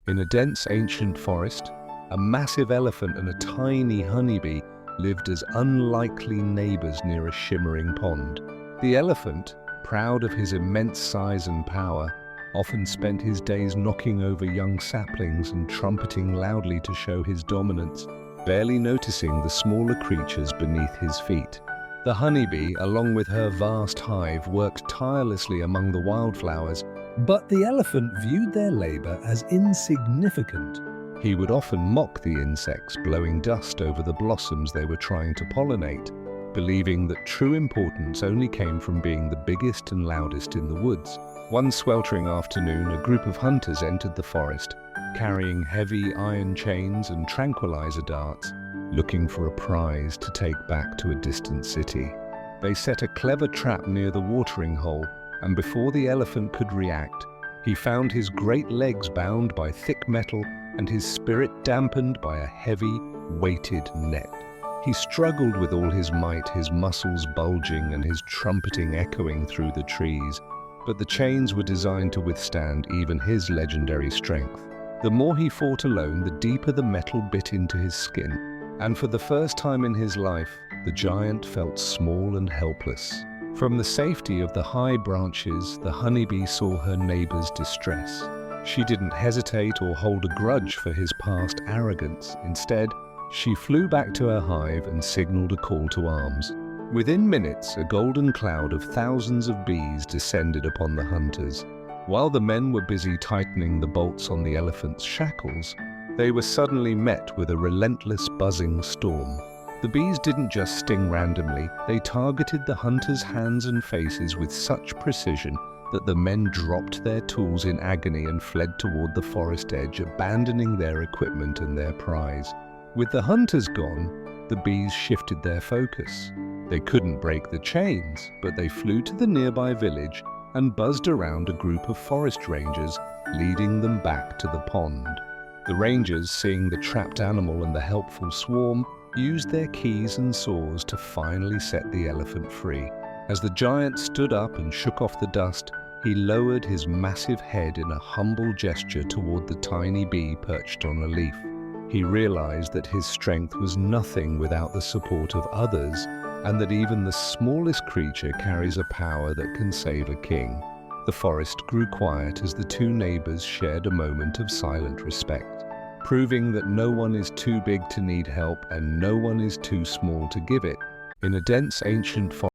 In a dense ancient forest, a massive elephant and a tiny honeybee lived as unlikely neighbors near a shimmering pond. The elephant, proud of his immense size and power, often spent his days knocking over young saplings and trumpeting loudly to show his dominance, barely noticing the smaller creatures beneath his feet. The honeybee, along with her vast hive, worked tirelessly among the wildflowers, but the elephant viewed their labor as insignificant. He would often mock the insects, blowing dust over the blossoms they were trying to pollinate, believing that true importance only came from being the biggest and loudest in the woods. One sweltering afternoon, a group of hunters entered the forest, carrying heavy iron chains and tranquilizer darts, looking for a prize to take back to a distant city. They set a clever trap near the watering hole, and before the elephant could react, he found his great legs bound by thick metal and his spirit dampened by a heavy, weighted net. He struggled with all his might, his muscles bulging and his trumpeting echoing through the trees, but the chains were designed to withstand even his legendary strength. The more he fought alone, the deeper the metal bit into his skin, and for the first time in his life, the giant felt small and helpless. From the safety of the high branches, the honeybee saw her neighbor's distress. She didn't hesitate or hold a grudge for his past arrogance. Instead, she flew back to her hive and signaled a call to arms. Within minutes, a golden cloud of thousands of bees descended upon the hunters. While the men were busy tightening the bolts on the elephant's shackles, they were suddenly met with a relentless buzzing storm. The bees didn't just sting randomly, they targeted the hunters' hands and faces with such precision that the men dropped their tools in agony and fled toward the forest edge, abandoning their equipment and their prize. With the hunters gone, the bees shifted their focus. They couldn't break the chains, but they flew to the nearby village and buzzed around a group of forest rangers, leading them back to the pond. The rangers, seeing the trapped animal and the helpful swarm, used their keys and saws to finally set the elephant free. As the giant stood up and shook off the dust, he lowered his massive head in a humble gesture toward the tiny bee perched on a leaf. He realized that his strength was nothing without the support of others, and that even the smallest creature carries a power that can save a king. The forest grew quiet as the two neighbors shared a moment of silent respect, proving that no one is too big to need help and no one is too small to give it. In a dense ancient forest,